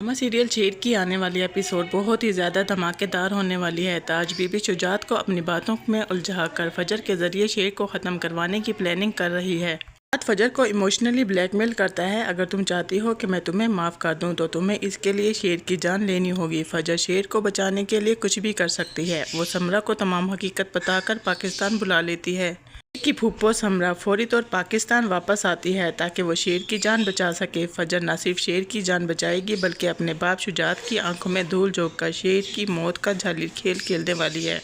Drama serial शेर की आने वाली एपिसोड बहुत ही ज़्यादा धमाकेदार होने वाली है। ताज बीबी शुजात को अपनी बातों में उलझा कर फजर के ज़रिए शेर को ख़त्म करवाने की प्लानिंग कर रही है। शुजात फजर को इमोशनली ब्लैकमेल करता है, अगर तुम चाहती हो कि मैं तुम्हें माफ़ कर दूं तो तुम्हें इसके लिए शेर की जान लेनी होगी। फजर शेर को बचाने के लिए कुछ भी कर सकती है। वो समरा को तमाम हकीकत बताकर पाकिस्तान बुला लेती है। की फूफो समरा फौरी तौर पाकिस्तान वापस आती है ताकि वो शेर की जान बचा सके। फजर न सिर्फ शेर की जान बचाएगी बल्कि अपने बाप शुजात की आंखों में धूल झोंक कर शेर की मौत का जालिम खेल खेलने वाली है।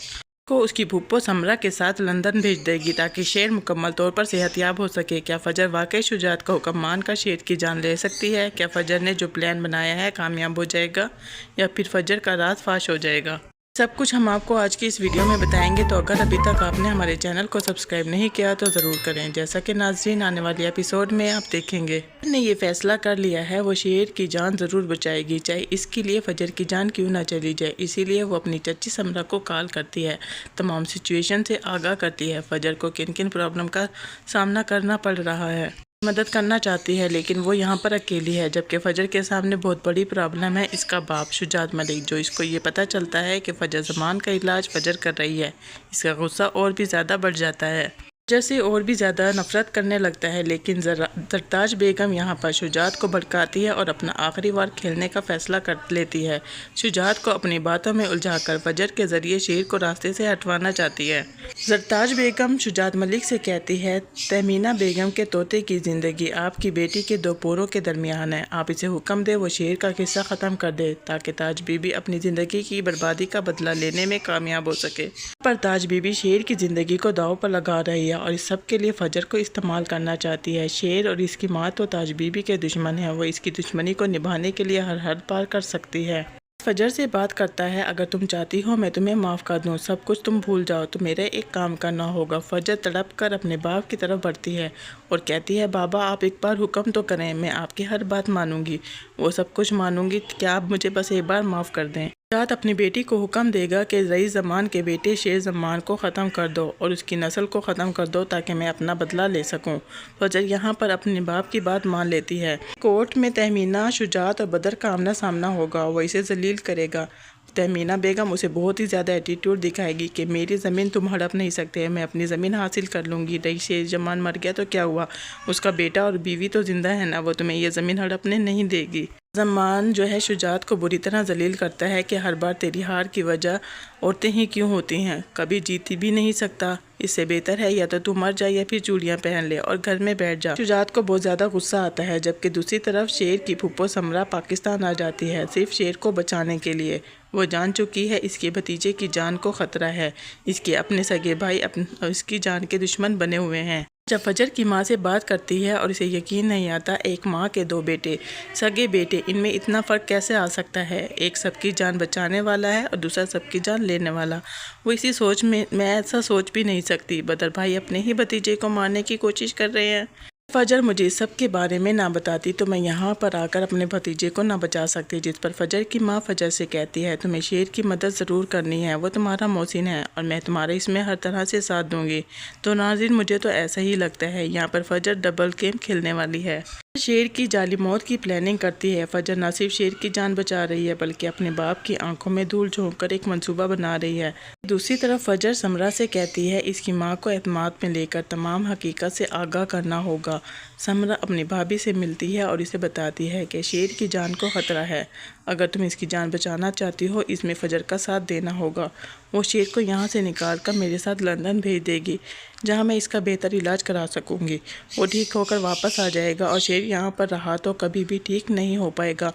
को उसकी फूफो समरा के साथ लंदन भेज देगी ताकि शेर मुकम्मल तौर पर सेहतयाब हो सके। क्या फजर वाकई शुजात का हुक्म मानकर शेर की जान ले सकती है? क्या फजर ने जो प्लान बनाया है कामयाब हो जाएगा या फिर फजर का राज फाश हो जाएगा? सब कुछ हम आपको आज की इस वीडियो में बताएंगे। तो अगर अभी तक आपने हमारे चैनल को सब्सक्राइब नहीं किया तो ज़रूर करें। जैसा कि नाज़रीन आने वाली एपिसोड में आप देखेंगे ने ये फैसला कर लिया है वो शेर की जान ज़रूर बचाएगी, चाहे इसके लिए फजर की जान क्यों ना चली जाए। इसीलिए वो अपनी चच्ची समरा को कॉल करती है, तमाम सिचुएशन से आगाह करती है। फजर को किन किन प्रॉब्लम का सामना करना पड़ रहा है, मदद करना चाहती है, लेकिन वो यहाँ पर अकेली है। जबकि फजर के सामने बहुत बड़ी प्रॉब्लम है इसका बाप शुजात मलिक। जो इसको ये पता चलता है कि फजर ज़मान का इलाज फजर कर रही है, इसका गुस्सा और भी ज़्यादा बढ़ जाता है, जैसे और भी ज़्यादा नफरत करने लगता है। लेकिन जरताज बेगम यहाँ पर शुजात को भड़काती है और अपना आखिरी वार खेलने का फैसला कर लेती है। शुजात को अपनी बातों में उलझाकर फजर के ज़रिए शेर को रास्ते से हटवाना चाहती है। जरताज बेगम शुजात मलिक से कहती है, तहमीना बेगम के तोते की ज़िंदगी आपकी बेटी के दो पोरों के दरमियान है। आप इसे हुक्म दे वो शेर का किस्सा ख़त्म कर दे ताकि ताज बीबी अपनी ज़िंदगी की बर्बादी का बदला लेने में कामयाब हो सके। पर ताज बीबी शेर की ज़िंदगी को दांव पर लगा रही है और इस सब के लिए फजर को इस्तेमाल करना चाहती है। शेर और इसकी माँ तो ताज बीबी के दुश्मन है, वो इसकी दुश्मनी को निभाने के लिए हर हद पार कर सकती है। फजर से बात करता है, अगर तुम चाहती हो मैं तुम्हें माफ़ कर दूं, सब कुछ तुम भूल जाओ तो मेरे एक काम करना होगा। फजर तड़प कर अपने बाप की तरफ बढ़ती है और कहती है, बाबा आप एक बार हुक्म तो करें, मैं आपकी हर बात मानूंगी, वो सब कुछ मानूंगी, क्या आप मुझे बस एक बार माफ़ कर दें। शुजात अपनी बेटी को हुक्म देगा कि रईस ज़मान के बेटे शेर ज़मान को ख़त्म कर दो और उसकी नस्ल को ख़त्म कर दो ताकि मैं अपना बदला ले सकूं। फजर यहाँ पर अपने बाप की बात मान लेती है। कोर्ट में तहमीना, शुजात और बदर का आमना सामना होगा, वो इसे जलील करेगा। तहमीना बेगम उसे बहुत ही ज़्यादा एटीट्यूड दिखाएगी कि मेरी ज़मीन तुम हड़प नहीं सकते, मैं अपनी ज़मीन हासिल कर लूँगी। रईस शेर ज़मान मर गया तो क्या हुआ, उसका बेटा और बीवी तो ज़िंदा है ना, वो तुम्हें ये ज़मीन हड़पने नहीं देगी। ज़मान जो है शुजात को बुरी तरह जलील करता है कि हर बार तेरी हार की वजह औरतें ही क्यों होती हैं, कभी जीती भी नहीं सकता। इससे बेहतर है या तो तू मर जा या फिर चूड़ियाँ पहन ले और घर में बैठ जा। शुजात को बहुत ज़्यादा गुस्सा आता है। जबकि दूसरी तरफ शेर की फूफो समरा पाकिस्तान आ जाती है सिर्फ शेर को बचाने के लिए। वो जान चुकी है इसके भतीजे की जान को ख़तरा है, इसके अपने सगे भाई इसकी जान के दुश्मन बने हुए हैं। जब फजर की माँ से बात करती है और इसे यकीन नहीं आता, एक माँ के दो बेटे, सगे बेटे, इनमें इतना फ़र्क कैसे आ सकता है? एक सबकी जान बचाने वाला है और दूसरा सबकी जान लेने वाला। वो इसी सोच में, मैं ऐसा सोच भी नहीं सकती। बदर भाई अपने ही भतीजे को मारने की कोशिश कर रहे हैं। फजर मुझे इस सब के बारे में ना बताती तो मैं यहाँ पर आकर अपने भतीजे को ना बचा सकती। जिस पर फजर की माँ फजर से कहती है, तुम्हें शेर की मदद ज़रूर करनी है, वो तुम्हारा मोहसिन है और मैं तुम्हारे इसमें हर तरह से साथ दूंगी। तो नाज़रीन मुझे तो ऐसा ही लगता है यहाँ पर फजर डबल गेम खेलने वाली है। शेर की जालिम मौत की प्लानिंग करती है। फजर न सिर्फ शेर की जान बचा रही है बल्कि अपने बाप की आंखों में धूल झोंक कर एक मंसूबा बना रही है। दूसरी तरफ फजर समरा से कहती है, इसकी माँ को एतमाद में लेकर तमाम हकीकत से आगाह करना होगा। समरा अपनी भाभी से मिलती है और इसे बताती है कि शेर की जान को ख़तरा है, अगर तुम इसकी जान बचाना चाहती हो इसमें फजर का साथ देना होगा। वो शेर को यहाँ से निकाल कर मेरे साथ लंदन भेज देगी जहाँ मैं इसका बेहतर इलाज करा सकूँगी। वो ठीक होकर वापस आ जाएगा और शेर यहाँ पर रहा तो कभी भी ठीक नहीं हो पाएगा।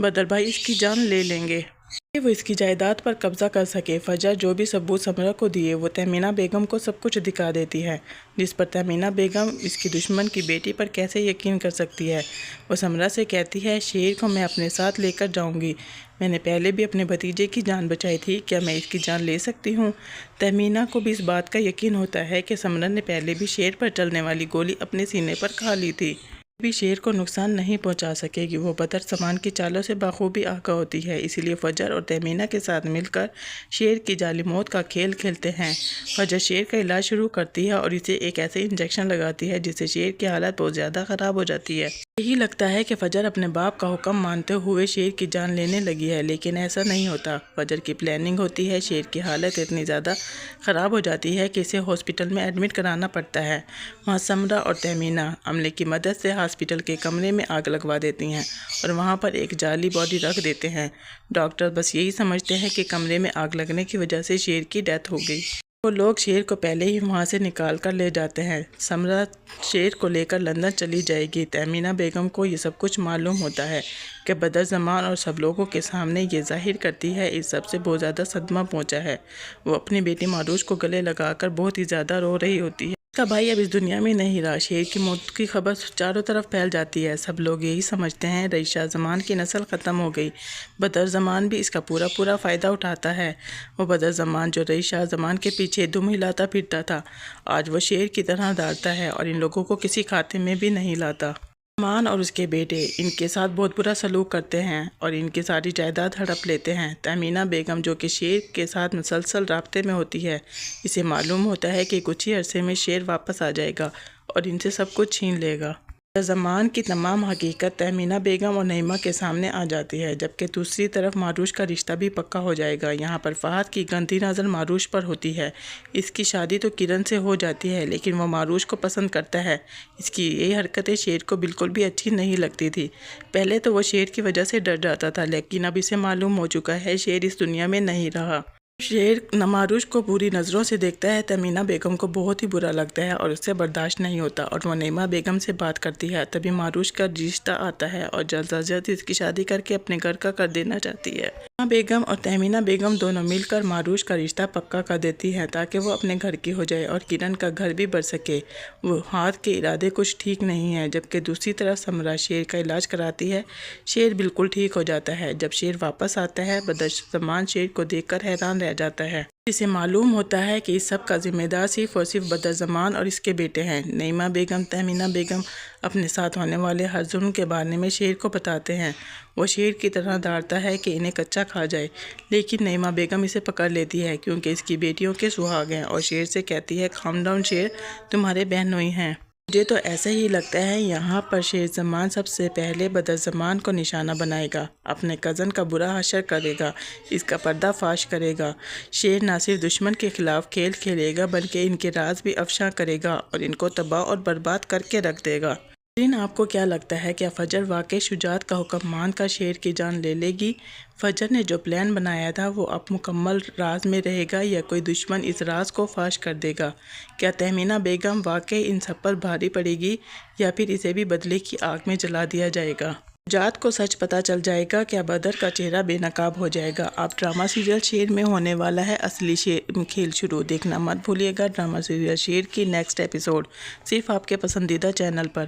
बदर भाई इसकी जान ले लेंगे, वो इसकी जायदाद पर कब्जा कर सके। फजर जो भी सबूत समरा को दिए वो तहमीना बेगम को सब कुछ दिखा देती है, जिस पर तहमीना बेगम इसकी दुश्मन की बेटी पर कैसे यकीन कर सकती है। वो समरा से कहती है, शेर को मैं अपने साथ लेकर जाऊंगी, मैंने पहले भी अपने भतीजे की जान बचाई थी, क्या मैं इसकी जान ले सकती हूँ? तहमीना को भी इस बात का यकीन होता है कि समरा ने पहले भी शेर पर चलने वाली गोली अपने सीने पर खा ली थी। بھی شیر کو نقصان نہیں پہنچا سکے گی۔ وہ بدر زمان کی چالوں سے بخوبی آگاہ ہوتی ہے، اسی لیے فجر اور تہمینہ کے ساتھ مل کر شیر کی جعلی موت کا کھیل کھیلتے ہیں۔ فجر شیر کا علاج شروع کرتی ہے اور اسے ایک ایسے انجیکشن لگاتی ہے جس سے شیر کی حالت بہت زیادہ خراب ہو جاتی ہے۔ یہی لگتا ہے کہ فجر اپنے باپ کا حکم مانتے ہوئے شیر کی جان لینے لگی ہے، لیکن ایسا نہیں ہوتا۔ فجر کی پلاننگ ہوتی ہے، شیر کی حالت اتنی زیادہ خراب ہو جاتی ہے کہ اسے ہاسپٹل میں ایڈمٹ کرانا پڑتا ہے۔ وہاں سمرہ اور تہمینہ عملے کی مدد سے ہاسپٹل کے کمرے میں آگ لگوا دیتی ہیں اور وہاں پر ایک جعلی باڈی رکھ دیتے ہیں۔ ڈاکٹر بس یہی سمجھتے ہیں کہ کمرے میں آگ لگنے کی وجہ سے شیر کی ڈیتھ ہو گئی۔ وہ لوگ شیر کو پہلے ہی وہاں سے نکال کر لے جاتے ہیں۔ سمرہ شیر کو لے کر لندن چلی جائے گی۔ تہمینہ بیگم کو یہ سب کچھ معلوم ہوتا ہے کہ بدر زمان اور سب لوگوں کے سامنے یہ ظاہر کرتی ہے اس سب سے بہت زیادہ صدمہ پہنچا ہے۔ وہ اپنی بیٹی معروش کو گلے لگا کر بہت ہی زیادہ رو رہی ہوتی ہے۔ اس کا بھائی اب اس دنیا میں نہیں رہا۔ شیر کی موت کی خبر چاروں طرف پھیل جاتی ہے۔ سب لوگ یہی سمجھتے ہیں رئیس شاہ زمان کی نسل ختم ہو گئی۔ بدر زمان بھی اس کا پورا فائدہ اٹھاتا ہے۔ وہ بدر زمان جو رئیس شاہ زمان کے پیچھے دم ہلاتا پھرتا تھا، آج وہ شیر کی طرح داڑتا ہے اور ان لوگوں کو کسی کھاتے میں بھی نہیں لاتا۔ زمان اور اس کے بیٹے ان کے ساتھ بہت برا سلوک کرتے ہیں اور ان کی ساری جائیداد ہڑپ لیتے ہیں۔ تہمینہ بیگم جو کہ شیر کے ساتھ مسلسل رابطے میں ہوتی ہے، اسے معلوم ہوتا ہے کہ کچھ ہی عرصے میں شیر واپس آ جائے گا اور ان سے سب کچھ چھین لے گا۔ زمان کی تمام حقیقت تہمینہ بیگم اور نعیمہ کے سامنے آ جاتی ہے، جبکہ دوسری طرف معروش کا رشتہ بھی پکا ہو جائے گا۔ یہاں پر فہد کی گندی نظر معروش پر ہوتی ہے۔ اس کی شادی تو کرن سے ہو جاتی ہے، لیکن وہ معروش کو پسند کرتا ہے۔ اس کی یہ حرکتیں شیر کو بالکل بھی اچھی نہیں لگتی تھی۔ پہلے تو وہ شیر کی وجہ سے ڈر جاتا تھا، لیکن اب اسے معلوم ہو چکا ہے شیر اس دنیا میں نہیں رہا۔ شیر معروش کو بری نظروں سے دیکھتا ہے، تہمینہ بیگم کو بہت ہی برا لگتا ہے اور اس سے برداشت نہیں ہوتا اور وہ نعیمہ بیگم سے بات کرتی ہے۔ تبھی معروش کا رشتہ آتا ہے اور جلد از جلد اس کی شادی کر کے اپنے گھر کا کر دینا چاہتی ہے۔ نعیمہ بیگم اور تہمینہ بیگم دونوں مل کر معروش کا رشتہ پکا کر دیتی ہیں تاکہ وہ اپنے گھر کی ہو جائے اور کرن کا گھر بھی بڑھ سکے۔ وہ ہاتھ کے ارادے کچھ ٹھیک نہیں ہیں، جبکہ دوسری طرف سمرہ شیر کا علاج کراتی ہے۔ شیر بالکل ٹھیک ہو جاتا ہے۔ جب شیر واپس آتا ہے، بدر زمان شیر کو دیکھ کر حیران رہ جاتا ہے۔ اسے معلوم ہوتا ہے کہ اس سب کا ذمہ دار صرف اور صرف بدر زمان اور اس کے بیٹے ہیں۔ نعیمہ بیگم تہمینہ بیگم اپنے ساتھ ہونے والے ہر ظلم کے بارے میں شیر کو بتاتے ہیں۔ وہ شیر کی طرح داڑتا ہے کہ انہیں کچا کھا جائے، لیکن نعیمہ بیگم اسے پکڑ لیتی ہے کیونکہ اس کی بیٹیوں کے سہاگ ہیں اور شیر سے کہتی ہے کام ڈاؤن شیر، تمہارے بہنوئی ہیں۔ مجھے تو ایسا ہی لگتا ہے یہاں پر شیر زمان سب سے پہلے بدر زمان کو نشانہ بنائے گا، اپنے کزن کا برا حشر کرے گا، اس کا پردہ فاش کرے گا۔ شیر نہ صرف دشمن کے خلاف کھیل کھیلے گا بلکہ ان کے راز بھی افشاں کرے گا اور ان کو تباہ اور برباد کر کے رکھ دے گا۔ لیکن آپ کو کیا لگتا ہے، کیا فجر واقعی شجاعت کا حکم مان کر شیر کی جان لے لے گی؟ فجر نے جو پلان بنایا تھا وہ اب مکمل راز میں رہے گا یا کوئی دشمن اس راز کو فاش کر دے گا؟ کیا تہمینہ بیگم واقعی ان سب پر بھاری پڑے گی یا پھر اسے بھی بدلے کی آگ میں جلا دیا جائے گا؟ شجاعت کو سچ پتہ چل جائے گا، کیا بدر کا چہرہ بے نقاب ہو جائے گا؟ اب ڈرامہ سیریل شیر میں ہونے والا ہے اصلی کھیل شروع، دیکھنا مت بھولیے گا ڈرامہ سیریل شیر کی نیکسٹ ایپیسوڈ صرف آپ کے پسندیدہ چینل پر۔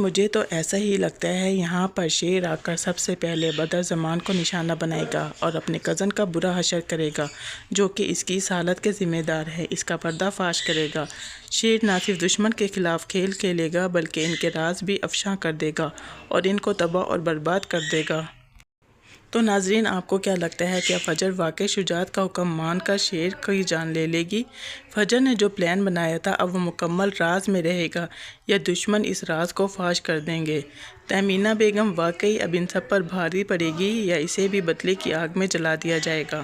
مجھے تو ایسا ہی لگتا ہے یہاں پر شیر آ کر سب سے پہلے بدر زمان کو نشانہ بنائے گا اور اپنے کزن کا برا حشر کرے گا جو کہ اس کی اس حالت کے ذمہ دار ہے، اس کا پردہ فاش کرے گا۔ شیر نہ صرف دشمن کے خلاف کھیل کھیلے گا بلکہ ان کے راز بھی افشاں کر دے گا اور ان کو تباہ اور برباد کر دے گا۔ تو ناظرین، آپ کو کیا لگتا ہے، کیا فجر واقعی شجاعت کا حکم مان کر شیر کی جان لے لے گی؟ فجر نے جو پلان بنایا تھا اب وہ مکمل راز میں رہے گا یا دشمن اس راز کو فاش کر دیں گے؟ تہمینہ بیگم واقعی اب ان سب پر بھاری پڑے گی یا اسے بھی بدلے کی آگ میں جلا دیا جائے گا؟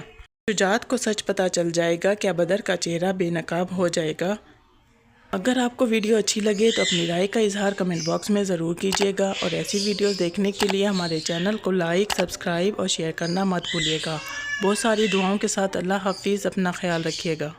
شجاعت کو سچ پتہ چل جائے گا، کیا بدر کا چہرہ بے نقاب ہو جائے گا؟ اگر آپ کو ویڈیو اچھی لگے تو اپنی رائے کا اظہار کمنٹ باکس میں ضرور کیجیے گا اور ایسی ویڈیوز دیکھنے کے لیے ہمارے چینل کو لائک، سبسکرائب اور شیئر کرنا مت بھولیے گا۔ بہت ساری دعاؤں کے ساتھ اللہ حافظ، اپنا خیال رکھیے گا۔